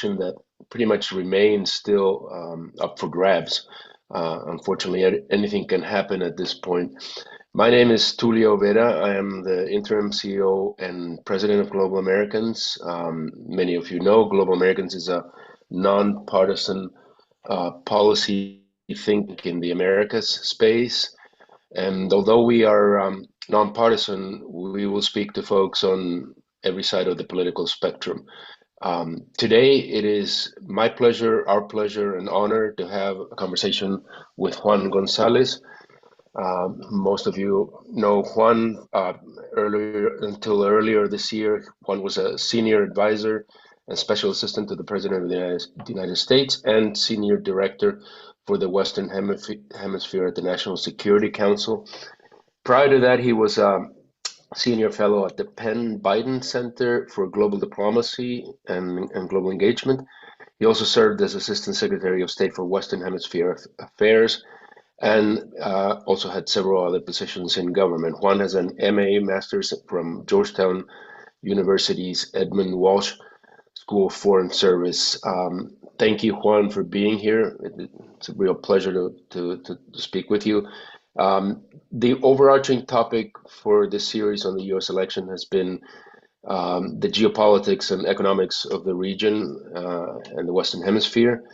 that pretty much remains still up for grabs. Unfortunately, anything can happen at this point. My name is Tulio Vera. I am the interim CEO and president of Global Americans. Many of you know Global Americans is a nonpartisan policy think in the Americas space. And although we are nonpartisan, we will speak to folks on every side of the political spectrum. Today, it is my pleasure, our pleasure, and honor to have a conversation with Juan Gonzalez. Most of you know Juan. Until earlier this year, Juan was a senior advisor and special assistant to the President of the United States and senior director for the Western Hemisphere at the National Security Council. Prior to that, he was senior fellow at the Penn Biden Center for Global Diplomacy and Global Engagement. He also served as Assistant Secretary of State for Western Hemisphere Affairs and also had several other positions in government. Juan has an MA Master's from Georgetown University's Edmund Walsh School of Foreign Service. Thank you, Juan, for being here. It's a real pleasure to speak with you. The overarching topic for this series on the US election has been the geopolitics and economics of the region and the Western Hemisphere.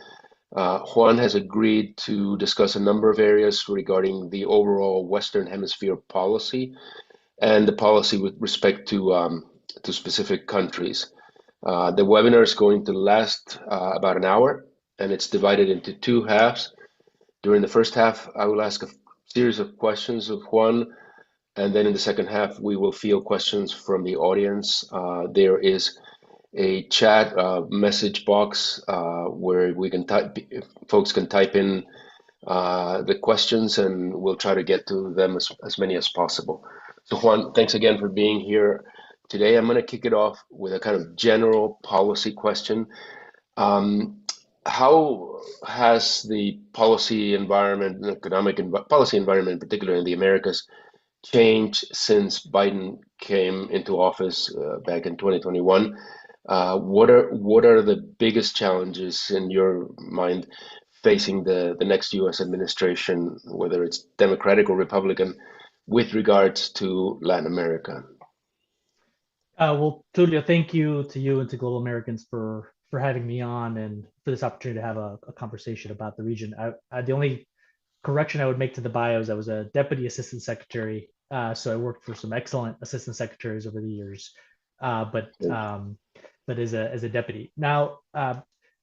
Juan has agreed to discuss a number of areas regarding the overall Western Hemisphere policy and the policy with respect to specific countries. The webinar is going to last about an hour, and it's divided into two halves. During the first half, I will ask a series of questions of Juan, and then in the second half, we will field questions from the audience. There is a chat message box where folks can type in the questions, and we'll try to get to them as many as possible. So Juan, thanks again for being here today. I'm going to kick it off with a kind of general policy question. How has the policy environment, the economic policy environment, particularly in the Americas, changed since Biden came into office back in 2021? What are the biggest challenges in your mind facing the next U.S. administration, whether it's Democratic or Republican, with regards to Latin America? Well, Tulio, thank you to you and to Global Americans for having me on and for this opportunity to have a conversation about the region. The only correction I would make to the bio is I was a deputy assistant secretary, so I worked for some excellent assistant secretaries over the years, but as a deputy. Now,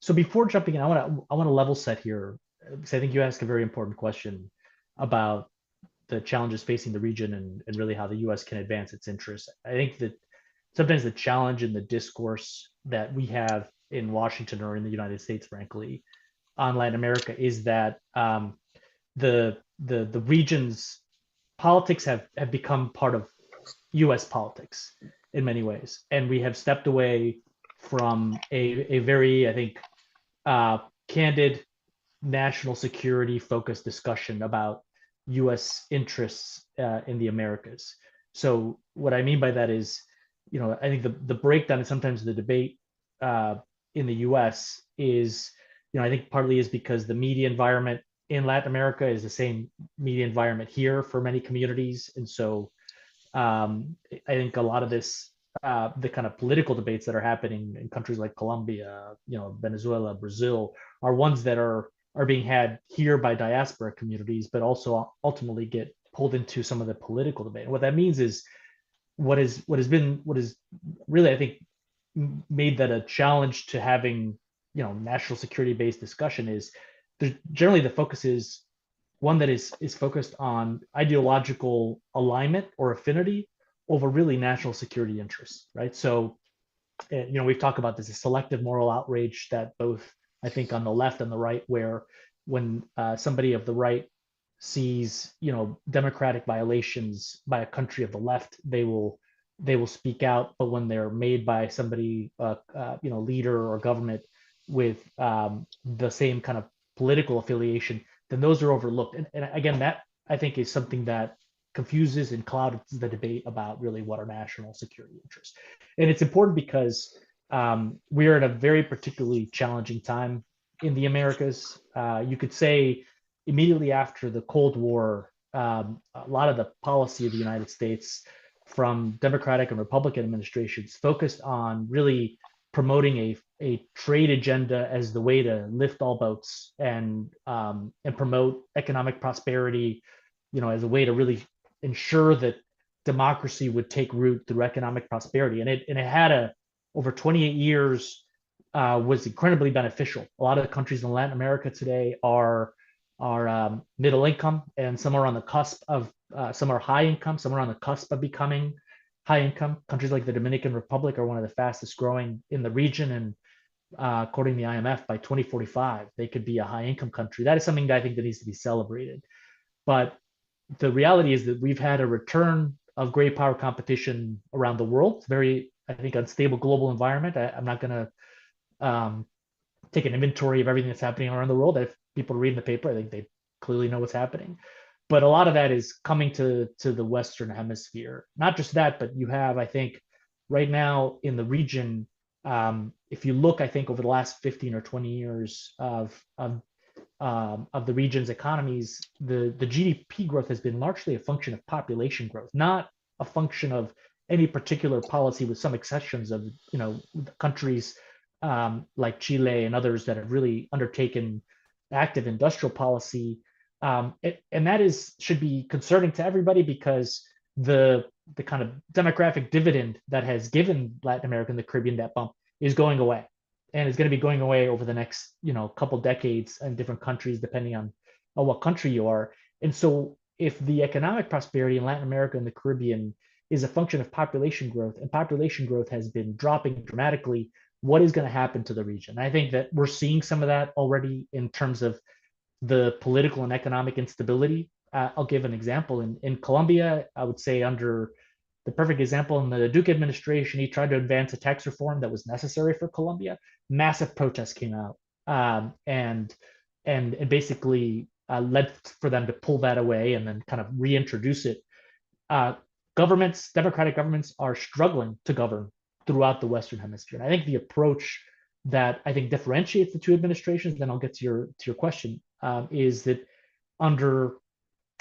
so before jumping in, I want to level set here because I think you asked a very important question about the challenges facing the region and really how the U.S. can advance its interests. I think that sometimes the challenge in the discourse that we have in Washington or in the United States, frankly, on Latin America is that the region's politics have become part of U.S. politics in many ways, and we have stepped away from a very, I think, candid national security focused discussion about U.S. interests in the Americas. So what I mean by that is, I think the breakdown and sometimes the debate in the U.S. is, I think partly is because the media environment in Latin America is the same media environment here for many communities, and so I think a lot of this, the kind of political debates that are happening in countries like Colombia, Venezuela, Brazil, are ones that are being had here by diaspora communities, but also ultimately get pulled into some of the political debate. And what that means is what is really, I think, made that a challenge to having national security based discussion is generally the focus is one that is focused on ideological alignment or affinity over really national security interests, right? So we've talked about this, a selective moral outrage that both, I think, on the left and the right, where when somebody of the right sees democratic violations by a country of the left, they will speak out, but when they're made by somebody leader or government with the same kind of political affiliation, then those are overlooked. And again, that I think is something that confuses and clouds the debate about really what are national security interests. And it's important because We are at a very particularly challenging time in the Americas. You could say immediately after the Cold War, a lot of the policy of the United States from Democratic and Republican administrations focused on really promoting a trade agenda as the way to lift all boats and promote economic prosperity, as a way to really ensure that democracy would take root through economic prosperity. And it had a over 28 years was incredibly beneficial. A lot of the countries in Latin America today are middle income, and some are on the cusp of some are high income, some are on the cusp of becoming high income. Countries like the Dominican Republic are one of the fastest growing in the region, and according to the IMF, by 2045 they could be a high income country. That is something that I think that needs to be celebrated. But the reality is that we've had a return of great power competition around the world. It's very, I think, unstable global environment. I'm not going to take an inventory of everything that's happening around the world. If people read the paper, I think they clearly know what's happening. But a lot of that is coming to the Western Hemisphere. Not just that, but you have, I think, right now in the region, if you look, I think over the last 15 or 20 years of the region's economies, the GDP growth has been largely a function of population growth, not a function of any particular policy, with some exceptions of countries like Chile and others that have really undertaken active industrial policy, and that should be concerning to everybody, because the kind of demographic dividend that has given Latin America and the Caribbean that bump is going away, and it's going to be going away over the next couple decades in different countries, depending on what country you are. And so, if the economic prosperity in Latin America and the Caribbean is a function of population growth, and population growth has been dropping dramatically, what is going to happen to the region? I think that we're seeing some of that already in terms of the political and economic instability. I'll give an example. In Colombia, I would say, under the perfect example, in the Duque administration, he tried to advance a tax reform that was necessary for Colombia. Massive protests came out, and basically led for them to pull that away and then kind of reintroduce it. Uh, Democratic governments, are struggling to govern throughout the Western Hemisphere. And I think the approach that I think differentiates the two administrations, then I'll get to your question, is that under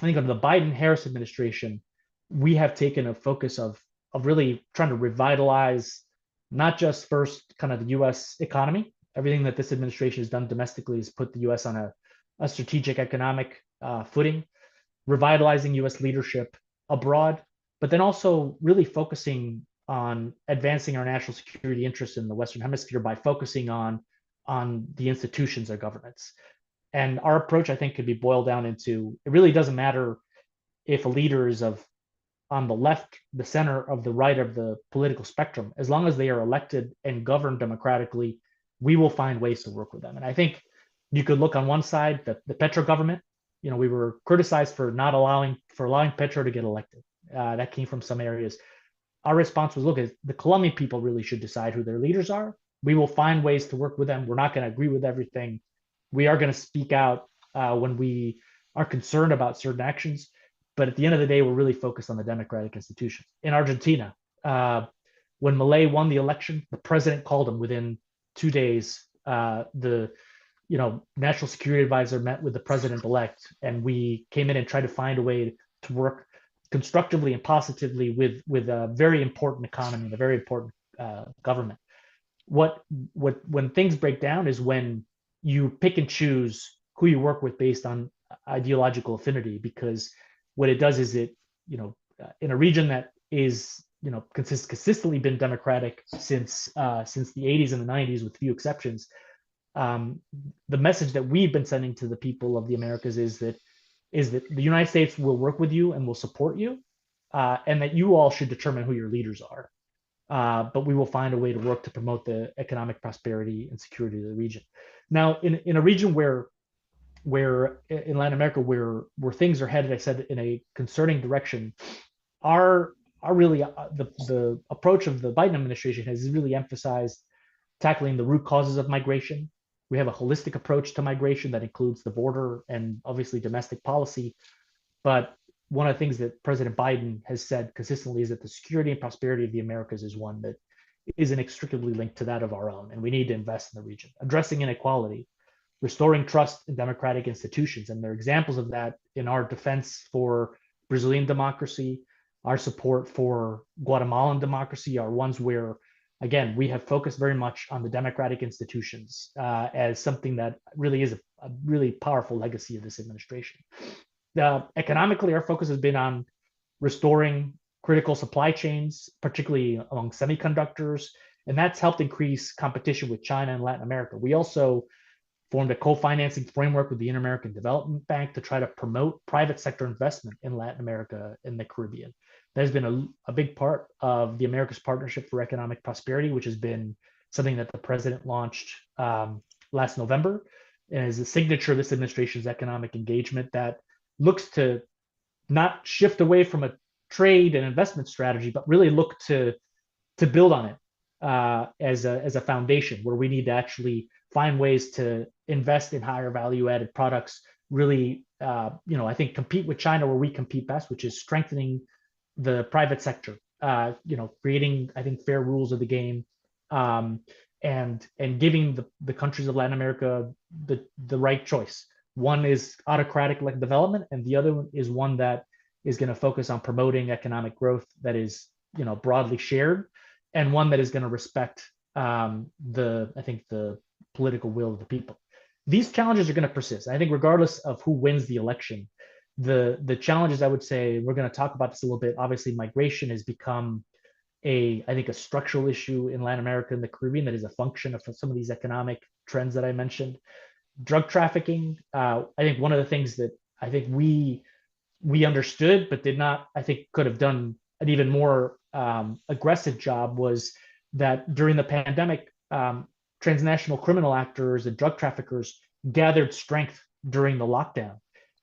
under the Biden-Harris administration, we have taken a focus of really trying to revitalize not just first kind of the U.S. economy. Everything that this administration has done domestically has put the U.S. on a strategic economic footing, revitalizing U.S. leadership abroad, but then also really focusing on advancing our national security interests in the Western Hemisphere by focusing on the institutions of governance. And our approach, I think, could be boiled down into, it really doesn't matter if a leader is on the left, the center, of the right of the political spectrum. As long as they are elected and governed democratically, we will find ways to work with them. And I think you could look on one side, the Petro government. We were criticized for not allowing Petro to get elected. That came from some areas. Our response was, look, the Colombian people really should decide who their leaders are. We will find ways to work with them. We're not going to agree with everything. We are going to speak out when we are concerned about certain actions. But at the end of the day, we're really focused on the democratic institutions. In Argentina, when Milei won the election, the president called him within 2 days. The national security advisor met with the president-elect, and we came in and tried to find a way to work constructively and positively with a very important economy and a very important government. When things break down is when you pick and choose who you work with based on ideological affinity, because what it does is in a region that is consistently been democratic since the 80s and the 90s, with few exceptions. The message that we've been sending to the people of the Americas is that the United States will work with you and will support you, and that you all should determine who your leaders are. But we will find a way to work to promote the economic prosperity and security of the region. Now, in a region where in Latin America where things are headed, I said, in a concerning direction, our really the approach of the Biden administration has really emphasized tackling the root causes of migration. We have a holistic approach to migration that includes the border and obviously domestic policy. But one of the things that President Biden has said consistently is that the security and prosperity of the Americas is one that is inextricably linked to that of our own, and we need to invest in the region. Addressing inequality, restoring trust in democratic institutions. And there are examples of that in our defense for Brazilian democracy, our support for Guatemalan democracy are ones where, again, we have focused very much on the democratic institutions as something that really is a really powerful legacy of this administration. Economically, our focus has been on restoring critical supply chains, particularly among semiconductors, and that's helped increase competition with China and Latin America. We also formed a co-financing framework with the Inter-American Development Bank to try to promote private sector investment in Latin America and the Caribbean. That has been a big part of the America's Partnership for Economic Prosperity, which has been something that the president launched last November, and is a signature of this administration's economic engagement that looks to not shift away from a trade and investment strategy, but really look to build on it as a foundation where we need to actually find ways to invest in higher value added products, really, I think compete with China where we compete best, which is strengthening the private sector, creating, I think, fair rules of the game, and giving the countries of Latin America the right choice. One is autocratic like development, and the other is one that is going to focus on promoting economic growth that is, broadly shared, and one that is going to respect the political will of the people. These challenges are going to persist. I think regardless of who wins the election, the challenges, I would say, we're going to talk about this a little bit. Obviously, migration has become I think a structural issue in Latin America and the Caribbean that is a function of some of these economic trends that I mentioned. Drug trafficking, I think one of the things that I think we understood but did not, I think, could have done an even more aggressive job was that during the pandemic, transnational criminal actors and drug traffickers gathered strength during the lockdown.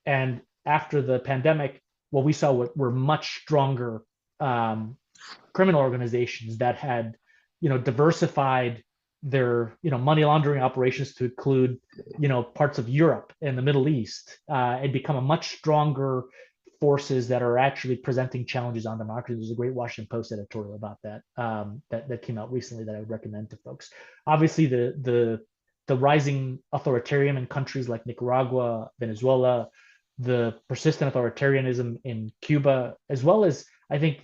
And after the pandemic, what we saw were much stronger criminal organizations that had, diversified their, money laundering operations to include, parts of Europe and the Middle East, and become a much stronger forces that are actually presenting challenges on democracy. There's a great Washington Post editorial about that that came out recently that I would recommend to folks. Obviously, the rising authoritarian in countries like Nicaragua, Venezuela, the persistent authoritarianism in Cuba, as well as I think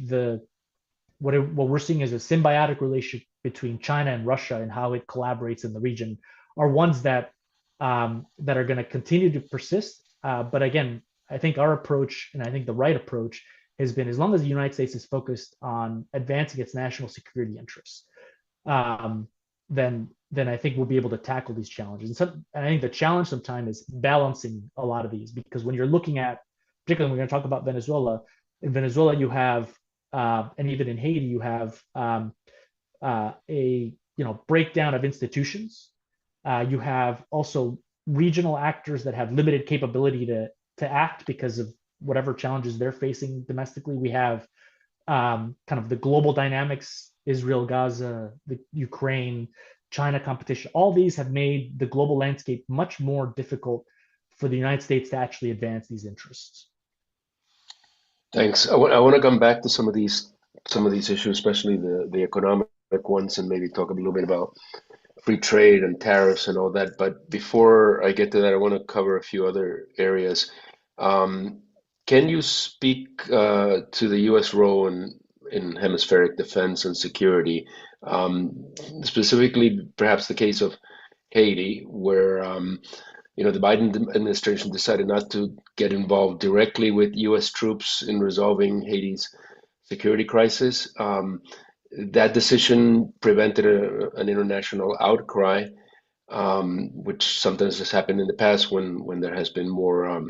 what we're seeing is a symbiotic relationship between China and Russia and how it collaborates in the region are ones that are going to continue to persist. But again, I think our approach, and I think the right approach, has been as long as the United States is focused on advancing its national security interests, then I think we'll be able to tackle these challenges. And I think the challenge sometimes is balancing a lot of these, because when you're looking at, particularly when we're going to talk about Venezuela, in Venezuela you have, and even in Haiti, you have a breakdown of institutions. You have also regional actors that have limited capability to act because of whatever challenges they're facing domestically. We have kind of the global dynamics, Israel, Gaza, the Ukraine, China competition. All these have made the global landscape much more difficult for the United States to actually advance these interests. Thanks. I want to come back to some of these issues, especially the economic ones, and maybe talk a little bit about free trade and tariffs and all that. But before I get to that, I want to cover a few other areas. Can you speak to the U.S. role in hemispheric defense and security, specifically perhaps the case of Haiti, where the Biden administration decided not to get involved directly with U.S. troops in resolving Haiti's security crisis. That decision prevented an international outcry, which sometimes has happened in the past when there has been more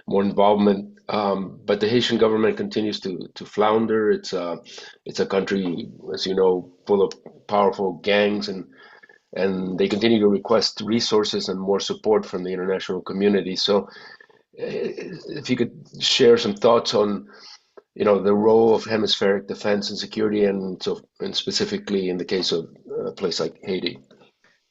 involvement. But the Haitian government continues to flounder. It's a country, as you know, full of powerful gangs, and they continue to request resources and more support from the international community. So, if you could share some thoughts on, the role of hemispheric defense and security, and specifically in the case of a place like Haiti.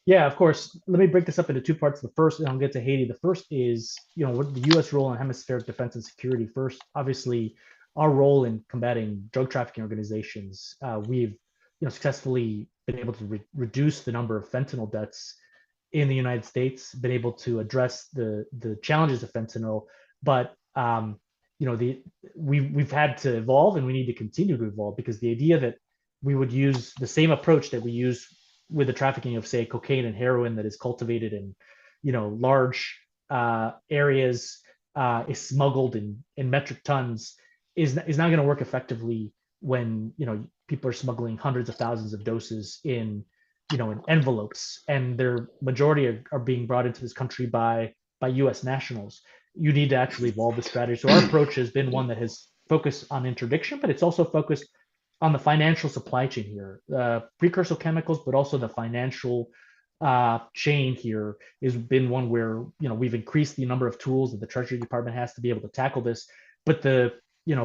Yeah, of course. Let me break this up into two parts. The first, and I'll get to Haiti. The first is, what the U.S. role in hemispheric defense and security. First, obviously, our role in combating drug trafficking organizations. We've, successfully been able to reduce the number of fentanyl deaths in the United States, been able to address the challenges of fentanyl, but we've had to evolve, and we need to continue to evolve, because the idea that we would use the same approach that we use with the trafficking of, say, cocaine and heroin that is cultivated in large areas, is smuggled in metric tons, is not going to work effectively when people are smuggling hundreds of thousands of doses in envelopes, and their majority are being brought into this country by U.S. nationals. You need to actually evolve the strategy. So our approach has been one that has focused on interdiction, but it's also focused on the financial supply chain here, precursor chemicals, but also the financial chain here has been one where we've increased the number of tools that the Treasury Department has to be able to tackle this. But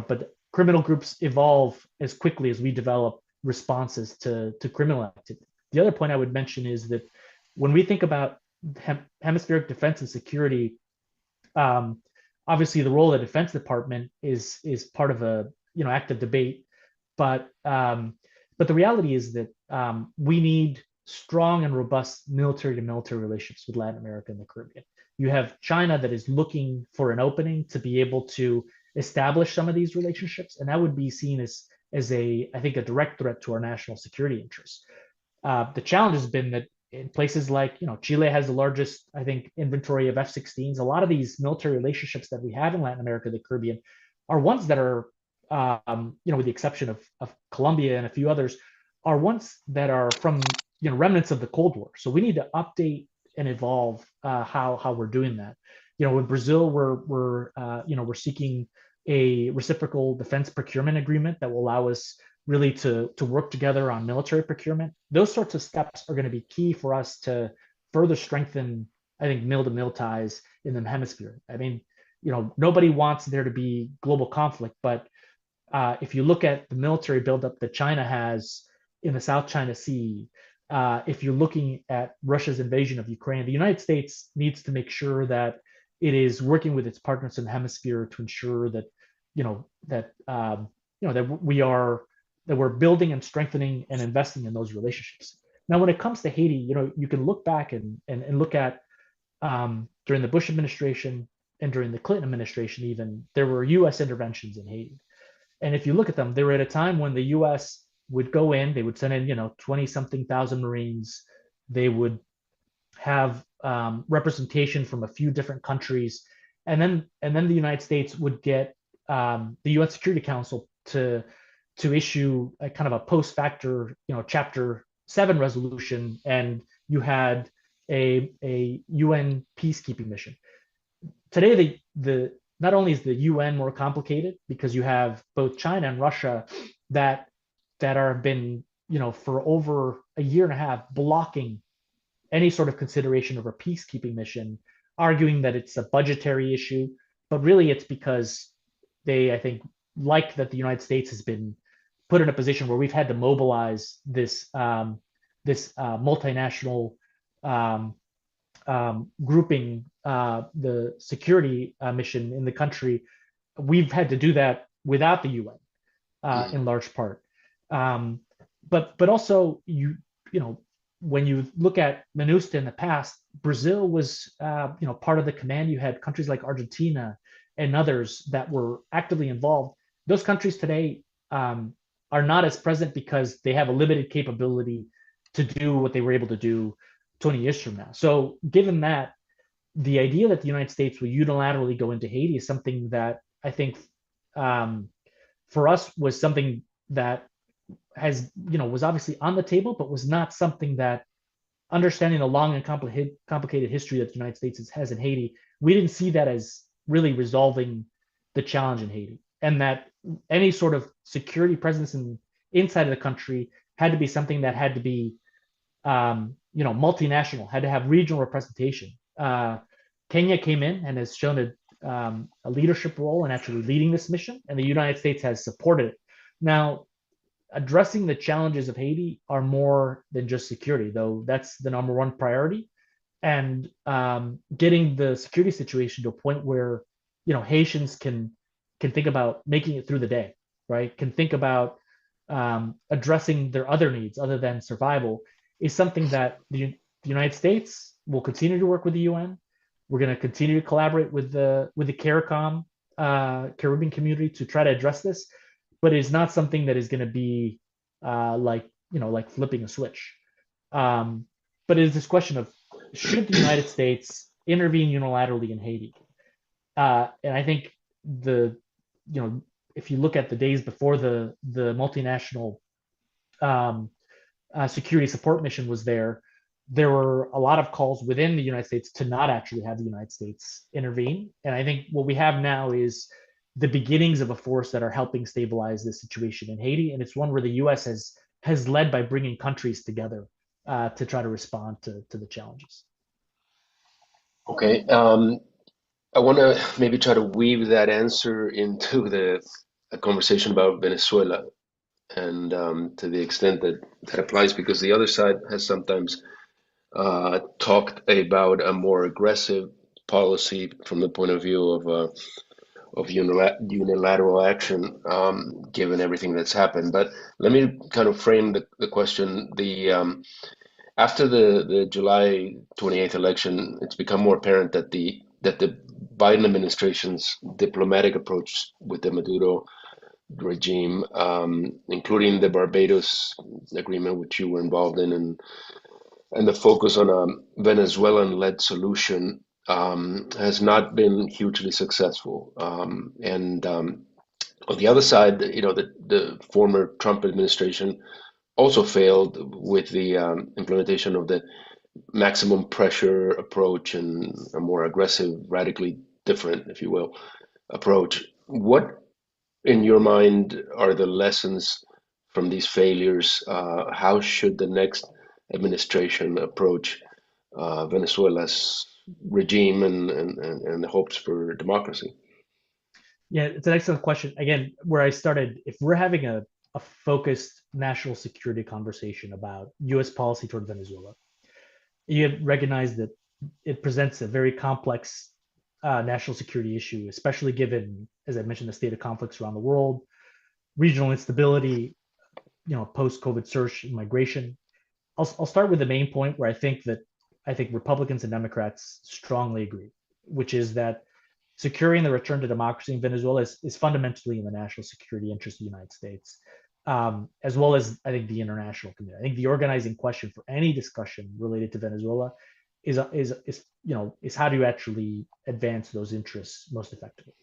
but criminal groups evolve as quickly as we develop responses to criminal activity. The other point I would mention is that when we think about hemispheric defense and security, obviously the role of the Defense Department is part of a active debate, but the reality is that we need strong and robust military to military relations with Latin America and the Caribbean. You have China that is looking for an opening to be able to establish some of these relationships, and that would be seen as I think a direct threat to our national security interests. The challenge has been that in places like Chile has the largest, I think, inventory of F-16s. A lot of these military relationships that we have in Latin America, the Caribbean, are ones that are with the exception of Colombia and a few others, are ones that are from remnants of the Cold War. So we need to update and evolve how we're doing that. With Brazil, we're seeking a reciprocal defense procurement agreement that will allow us really to work together on military procurement. Those sorts of steps are going to be key for us to further strengthen, I think, mill-to-mill ties in the hemisphere. I mean, nobody wants there to be global conflict, but if you look at the military buildup that China has in the South China Sea, if you're looking at Russia's invasion of Ukraine, the United States needs to make sure that it is working with its partners in the hemisphere to ensure that that we're building and strengthening and investing in those relationships. Now, when it comes to Haiti, you can look back and look at during the Bush administration and during the Clinton administration, even there were U.S. interventions in Haiti. And if you look at them, they were at a time when the U.S. would go in, they would send in 20-something thousand Marines, they would have representation from a few different countries, and then the United States would get the UN Security Council to issue a kind of a post factor, Chapter 7 resolution, and you had a UN peacekeeping mission. Today, the not only is the UN more complicated because you have both China and Russia that have been, for over a year and a half, blocking any sort of consideration of a peacekeeping mission, arguing that it's a budgetary issue, but really it's because they, I think, like that the United States has been put in a position where we've had to mobilize this multinational grouping, the security mission in the country. We've had to do that without the UN in large part. But also when you look at MINUSTA in the past, Brazil was part of the command. You had countries like Argentina and others that were actively involved. Those countries today are not as present because they have a limited capability to do what they were able to do 20 years from now. So given that, the idea that the United States will unilaterally go into Haiti is something that I think for us was something that was obviously on the table, but was not something that, understanding the long and complicated history that the United States has in Haiti, we didn't see that as really resolving the challenge in Haiti, and that any sort of security presence inside of the country had to be something that had to be multinational, had to have regional representation. Kenya came in and has shown a leadership role in actually leading this mission, and the United States has supported it. Now, addressing the challenges of Haiti are more than just security, though that's the number one priority. And getting the security situation to a point where Haitians can think about making it through the day, right? Can think about addressing their other needs other than survival is something that the United States will continue to work with the UN. We're going to continue to collaborate with the CARICOM Caribbean community to try to address this, but it's not something that is going to be like flipping a switch. But it is this question of should the United States intervene unilaterally in Haiti? And I think the if you look at the days before the multinational security support mission was there, there were a lot of calls within the United States to not actually have the United States intervene. And I think what we have now is the beginnings of a force that are helping stabilize this situation in Haiti, and it's one where the U.S. has led by bringing countries together to try to respond to the challenges. Okay. I want to maybe try to weave that answer into a conversation about Venezuela, and to the extent that that applies, because the other side has sometimes talked about a more aggressive policy from the point of view of unilateral action, given everything that's happened. But let me kind of frame the question. After the July 28th election, it's become more apparent that the Biden administration's diplomatic approach with the Maduro regime, including the Barbados agreement, which you were involved in, and the focus on a Venezuelan-led solution, has not been hugely successful. And on the other side, the former Trump administration also failed with the implementation of the maximum pressure approach and a more aggressive, radically different, if you will, approach. What, in your mind, are the lessons from these failures? How should the next administration approach Venezuela's regime and the hopes for democracy? Yeah, it's an excellent question. Again, where I started, if we're having a focused national security conversation about US policy toward Venezuela, you recognize that it presents a very complex national security issue, especially given, as I mentioned, the state of conflicts around the world, regional instability, post-COVID surge in migration. I'll start with the main point where I think Republicans and Democrats strongly agree, which is that securing the return to democracy in Venezuela is fundamentally in the national security interest of the United States, as well as I think the international community. I think the organizing question for any discussion related to Venezuela is how do you actually advance those interests most effectively.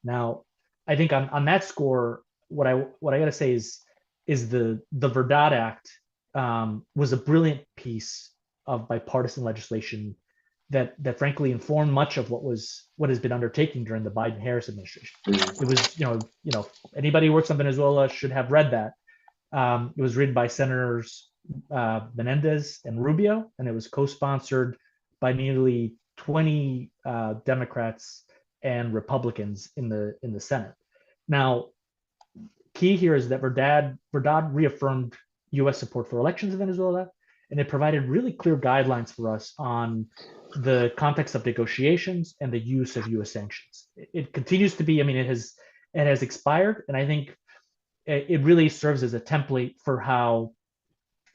Now, I think on that score, what I got to say is the Verdad Act was a brilliant piece of bipartisan legislation that frankly informed much of what has been undertaken during the Biden-Harris administration. Mm. It was anybody who works on Venezuela should have read that. It was written by Senators Menendez and Rubio, and it was co-sponsored by nearly 20 Democrats and Republicans in the Senate. Now, key here is that Verdad reaffirmed U.S. support for elections in Venezuela, and it provided really clear guidelines for us on the context of negotiations and the use of U.S. sanctions. It continues to be, it has expired, and I think it really serves as a template for how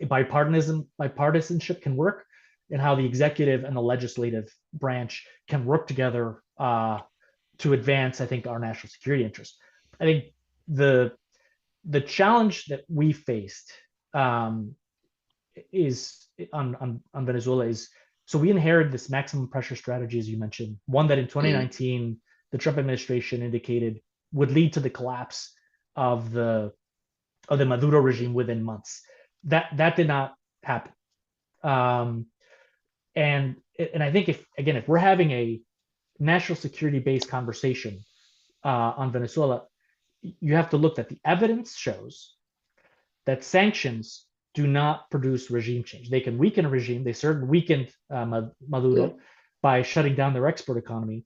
bipartisanship can work and how the executive and the legislative branch can work together to advance, I think, our national security interests. I think the challenge that we faced is on Venezuela is, so we inherited this maximum pressure strategy, as you mentioned, one that in 2019 the Trump administration indicated would lead to the collapse of the Maduro regime within months. That did not happen. And I think if we're having a national security based conversation on Venezuela, you have to look that the evidence shows that sanctions do not produce regime change. They can weaken a regime. They certainly weakened Maduro by shutting down their export economy.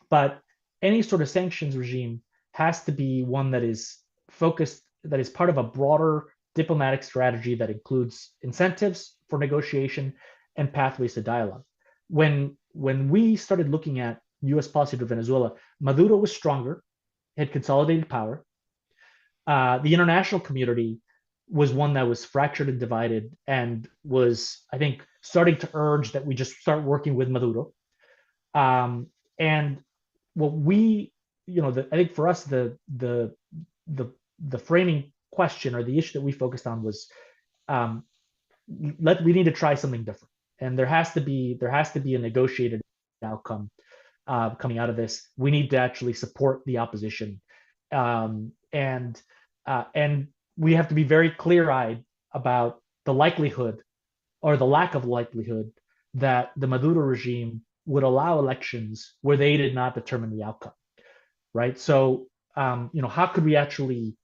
But any sort of sanctions regime has to be one that is focused, that is part of a broader diplomatic strategy that includes incentives for negotiation and pathways to dialogue. When we started looking at U.S. policy to Venezuela, Maduro was stronger, had consolidated power. The international community was one that was fractured and divided, and was, I think, starting to urge that we just start working with Maduro. And what we, I think for us, the the framing question, or the issue that we focused on, was, um, we need to try something different, and there has to be a negotiated outcome coming out of this. We need to actually support the opposition, and we have to be very clear-eyed about the likelihood, or the lack of likelihood, that the Maduro regime would allow elections where they did not determine the outcome, right? So, how could we actually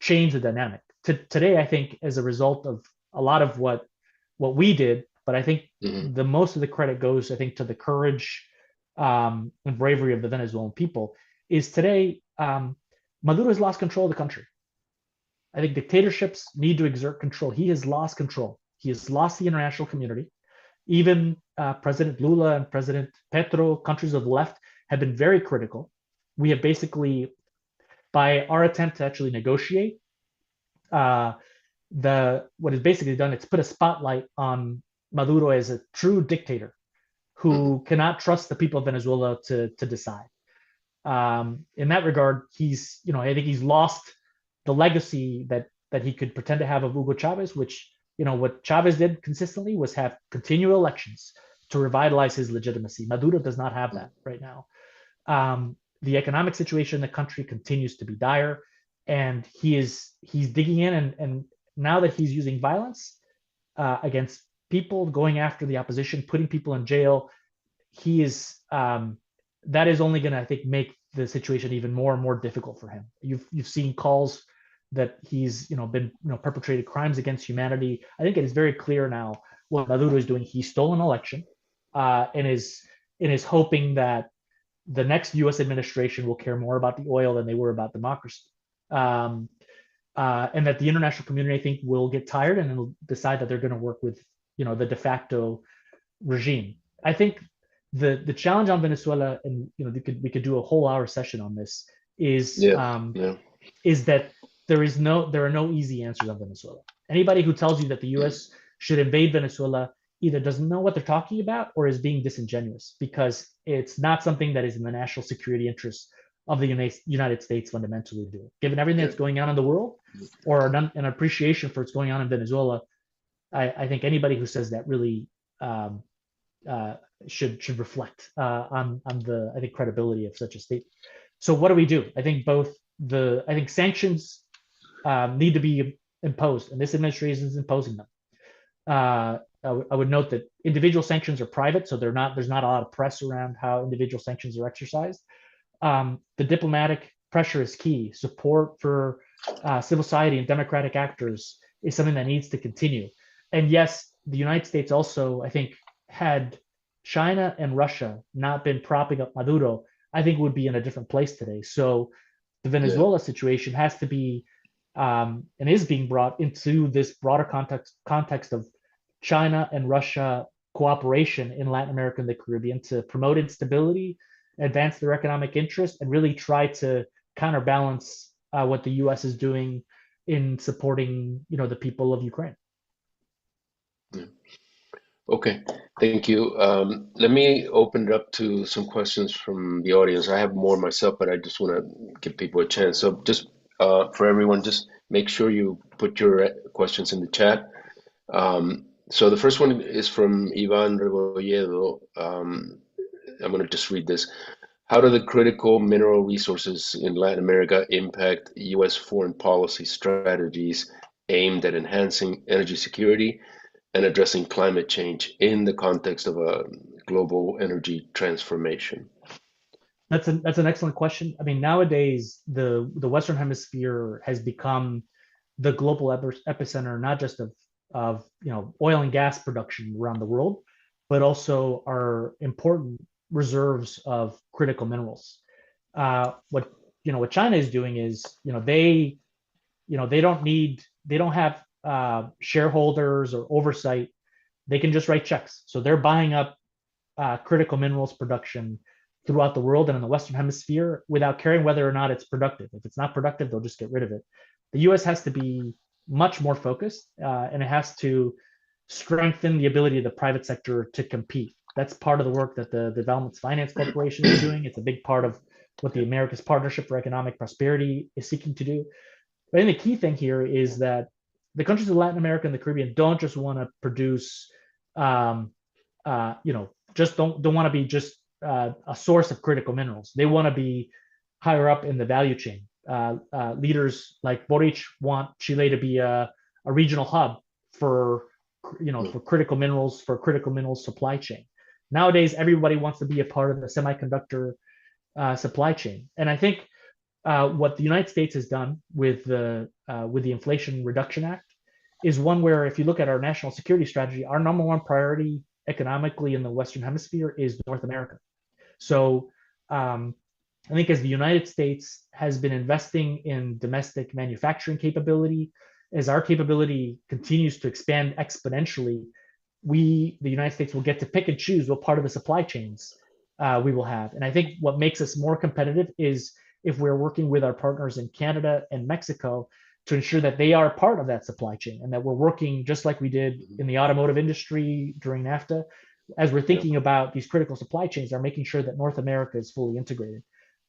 change the dynamic? Today, I think, as a result of a lot of what we did, but I think Hmm. the most of the credit goes, I think, to the courage and bravery of the Venezuelan people. Is today, Maduro has lost control of the country. I think dictatorships need to exert control. He has lost control. He has lost the international community. Even President Lula and President Petro, countries of the left, have been very critical. We have basically, by our attempt to actually negotiate, uh, what is basically done, it's put a spotlight on Maduro as a true dictator Hmm. who cannot trust the people of Venezuela to decide. In that regard, I think he's lost the legacy that he could pretend to have of Hugo Chavez, which, what Chavez did consistently was have continual elections to revitalize his legitimacy. Maduro does not have that right now. The economic situation in the country continues to be dire, and he's digging in, and now that he's using violence against people, going after the opposition, putting people in jail, he is that is only going to, I think, make the situation even more and more difficult for him. You've seen calls that he's been perpetrated crimes against humanity. I think it is very clear now what Maduro is doing. He stole an election, and is hoping that the next U.S. administration will care more about the oil than they were about democracy. Um, and that the international community, I think, will get tired and will decide that they're going to work with, the de facto regime. I think the challenge on Venezuela, and we could do a whole hour session on this, is Yeah, um, yeah. is that there are no easy answers on Venezuela. Anybody who tells you that the Mm. U.S. should invade Venezuela either doesn't know what they're talking about, or is being disingenuous, because it's not something that is in the national security interests of the United States fundamentally to do. Given everything Yeah. that's going on in the world, or an appreciation for what's going on in Venezuela, I think anybody who says that really um, uh, should reflect on the, I think, credibility of such a statement. So what do we do? I think sanctions need to be imposed, and this administration is imposing them. I would note that individual sanctions are private, so there's not a lot of press around how individual sanctions are exercised. The diplomatic pressure is key. Support for civil society and democratic actors is something that needs to continue. And yes, the United States also, I think, had China and Russia not been propping up Maduro, I think would be in a different place today. So the Yeah. Venezuela situation has to be, and is being brought into this broader context of China and Russia cooperation in Latin America and the Caribbean to promote instability, advance their economic interest, and really try to counterbalance what the U.S. is doing in supporting, the people of Ukraine. Yeah. Okay. Thank you. Let me open it up to some questions from the audience. I have more myself, but I just want to give people a chance. So just for everyone, just make sure you put your questions in the chat. So the first one is from Ivan Rebolledo. I'm going to just read this. How do the critical mineral resources in Latin America impact U.S. foreign policy strategies aimed at enhancing energy security and addressing climate change in the context of a global energy transformation? That's an excellent question. I mean, nowadays the Western Hemisphere has become the global epicenter, not just of oil and gas production around the world, but also our important reserves of critical minerals. What China is doing is, they don't have shareholders or oversight. They can just write checks, so they're buying up critical minerals production throughout the world and in the Western Hemisphere without caring whether or not it's productive. If it's not productive, they'll just get rid of it. the U.S. has to be much more focused, and it has to strengthen the ability of the private sector to compete. That's part of the work that the Development Finance Corporation is doing. It's a big part of what the America's Partnership for Economic Prosperity is seeking to do. But I think the key thing here is that the countries of Latin America and the Caribbean don't just want to produce, um, just don't want to be just a source of critical minerals. They want to be higher up in the value chain. Leaders like Boric want Chile to be a regional hub for for critical minerals, for critical minerals supply chain. Nowadays, everybody wants to be a part of the semiconductor supply chain, and I think what the United States has done with the Inflation Reduction Act is one where, if you look at our national security strategy, our number one priority economically in the Western Hemisphere is North America. So I think as the United States has been investing in domestic manufacturing capability, as our capability continues to expand exponentially, the United States, will get to pick and choose what part of the supply chains we will have. And I think what makes us more competitive is if we're working with our partners in Canada and Mexico to ensure that they are part of that supply chain and that we're working just like we did in the automotive industry during NAFTA. As we're thinking about these critical supply chains, are making sure that North America is fully integrated.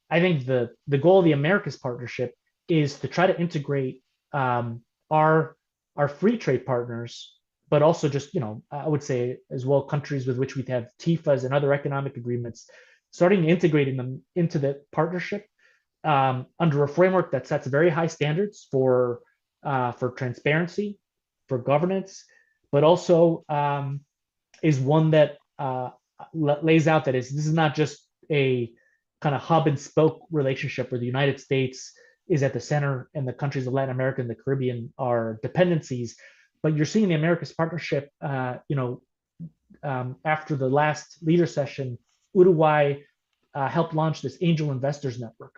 I think the goal of the Americas partnership is to try to integrate our free trade partners, but also just I would say as well countries with which we have TIFAs and other economic agreements, starting integrating them into the partnership under a framework that sets very high standards for transparency, for governance, but also is one that lays out that this is not just a kind of hub and spoke relationship where the United States is at the center and the countries of Latin America and the Caribbean are dependencies. But you're seeing the Americas partnership, after the last leader session, Uruguay helped launch this angel investors network.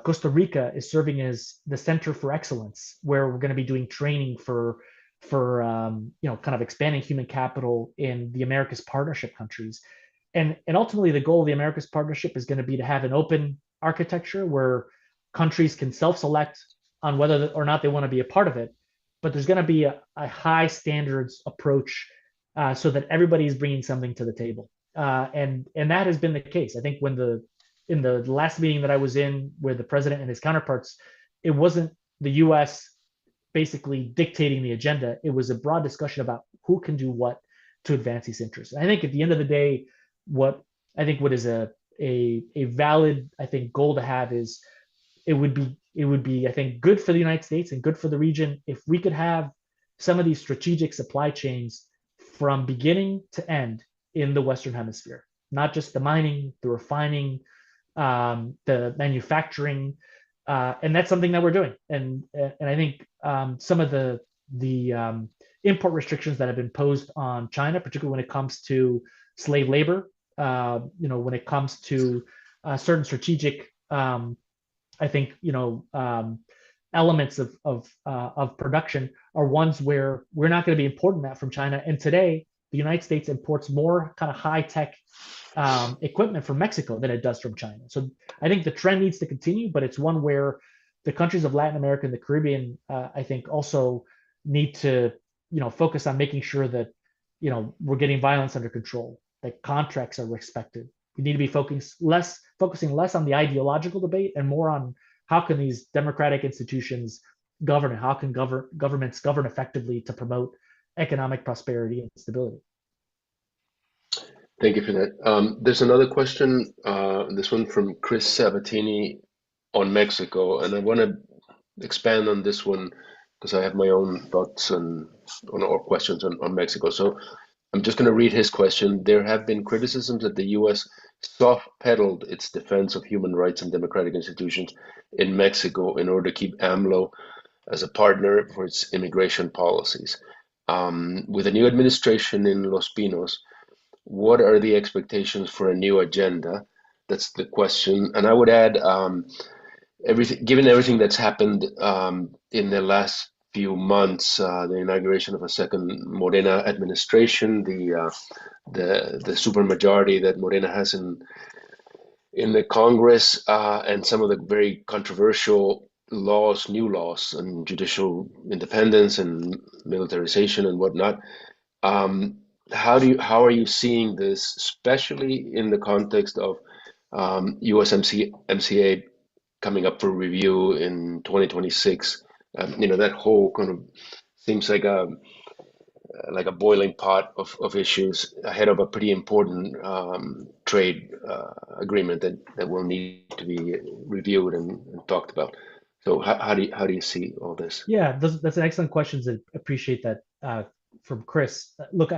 Costa Rica is serving as the center for excellence, where we're going to be doing training for kind of expanding human capital in the Americas partnership countries. And ultimately, the goal of the Americas partnership is going to be to have an open architecture where countries can self-select on whether or not they want to be a part of it. But there's going to be a high standards approach so that everybody is bringing something to the table. And that has been the case. I think in the last meeting that I was in with the president and his counterparts, it wasn't the U.S. basically dictating the agenda. It was a broad discussion about who can do what to advance these interests. And I think at the end of the day, what is a valid goal to have is it would be I think good for the United States and good for the region if we could have some of these strategic supply chains from beginning to end in the Western Hemisphere, not just the mining, the refining, the manufacturing, and that's something that we're doing. And I think some of the import restrictions that have been imposed on China, particularly when it comes to slave labor, when it comes to certain strategic, elements of production, are ones where we're not going to be importing that from China. And today, the United States imports more kind of high tech equipment from Mexico than it does from China. So I think the trend needs to continue, but it's one where the countries of Latin America and the Caribbean, I think, also need to, focus on making sure that, we're getting violence under control, that contracts are respected. We need to be focusing less on the ideological debate and more on how can these democratic institutions govern, and how can governments govern effectively to promote economic prosperity and stability. Thank you for that. There's another question, this one from Chris Sabatini on Mexico, and I want to expand on this one because I have my own thoughts or questions on Mexico. So I'm just going to read his question. There have been criticisms that the U.S. soft-pedaled its defense of human rights and democratic institutions in Mexico in order to keep AMLO as a partner for its immigration policies. With a new administration in Los Pinos, what are the expectations for a new agenda? That's the question. And I would add, given everything that's happened in the last few months, the inauguration of a second Morena administration, the supermajority that Morena has in the Congress, and some of the very controversial laws, new laws, and judicial independence and militarization and whatnot. Um, how are you seeing this, especially in the context of USMCA coming up for review in 2026? That whole kind of seems like a boiling pot of issues ahead of a pretty important trade agreement that will need to be reviewed and talked about. So how do you see all this? Yeah, that's an excellent question. I appreciate that from Chris. Look,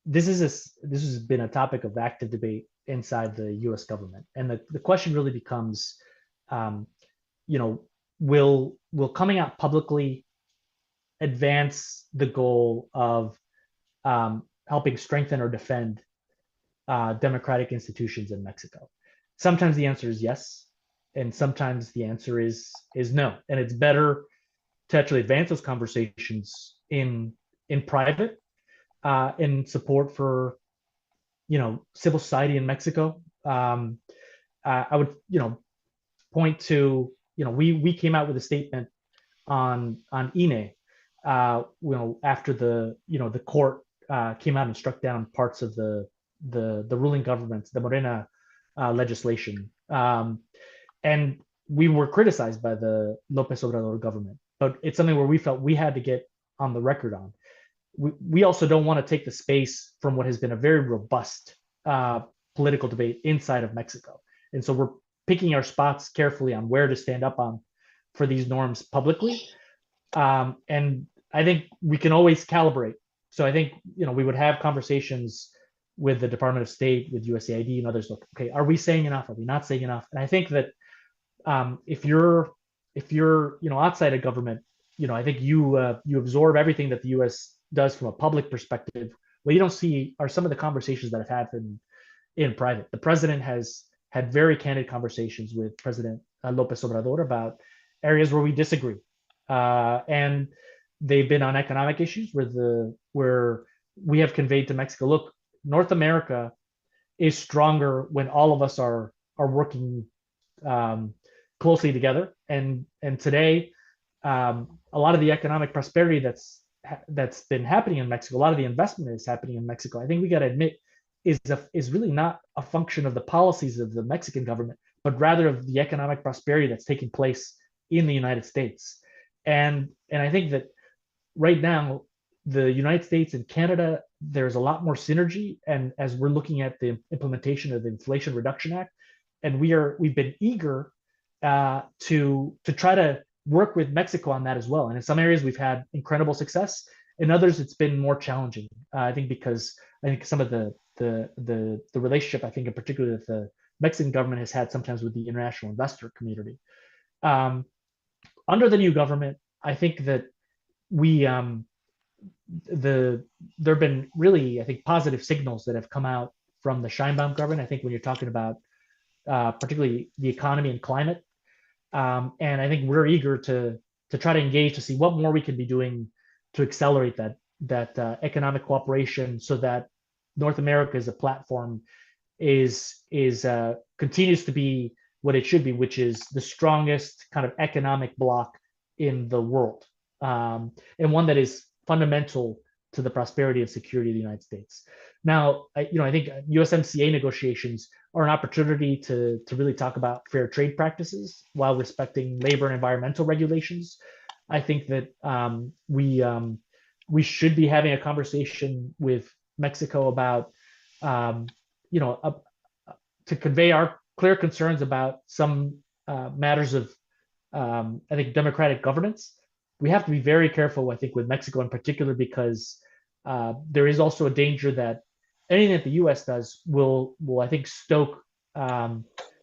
this has been a topic of active debate inside the U.S. government, and the question really becomes, um, you know, will coming out publicly advance the goal of helping strengthen or defend democratic institutions in Mexico? Sometimes the answer is yes, and sometimes the answer is no. And it's better to actually advance those conversations in private, in support for civil society in Mexico. I would point to we came out with a statement on INE, after the court came out and struck down parts of the ruling government, the Morena legislation, and we were criticized by the Lopez Obrador government. But it's something where we felt we had to get on the record on. We also don't want to take the space from what has been a very robust political debate inside of Mexico, and so we're picking our spots carefully on where to stand up on for these norms publicly. And I think we can always calibrate. So I think we would have conversations with the Department of State, with USAID and others. Look, okay, are we saying enough? Are we not saying enough? And I think that if you're outside of government, I think you absorb everything that the U.S. does from a public perspective. What you don't see are some of the conversations that have happened in private. The president has had very candid conversations with President Lopez Obrador about areas where we disagree, and they've been on economic issues where we have conveyed to Mexico, look, North America is stronger when all of us are working um, closely together. And today, a lot of the economic prosperity that's been happening in Mexico, a lot of the investment is happening in Mexico. I think we got to admit is really not a function of the policies of the Mexican government, but rather of the economic prosperity that's taking place in the United States. And I think that right now, the United States and Canada, there's a lot more synergy. And as we're looking at the implementation of the Inflation Reduction Act, and we've been eager to try to work with Mexico on that as well. And in some areas, we've had incredible success. In others, it's been more challenging. I think because I think some of the relationship, I think in particular that the Mexican government has had sometimes with the international investor community. Um, Under the new government, I think that we there have been really, I think, positive signals that have come out from the Scheinbaum government. I think when you're talking about particularly the economy and climate, and I think we're eager to try to engage to see what more we can be doing to accelerate that economic cooperation, so that North America as a platform is continues to be what it should be, which is the strongest kind of economic bloc in the world, and one that is fundamental to the prosperity and security of the United States. Now, I think USMCA negotiations are an opportunity to really talk about fair trade practices while respecting labor and environmental regulations. I think that we should be having a conversation with Mexico about um, you know uh, to convey our clear concerns about some matters of I think democratic governance. We have to be very careful, I think, with Mexico in particular, because there is also a danger that anything that the U.S. does will I think stoke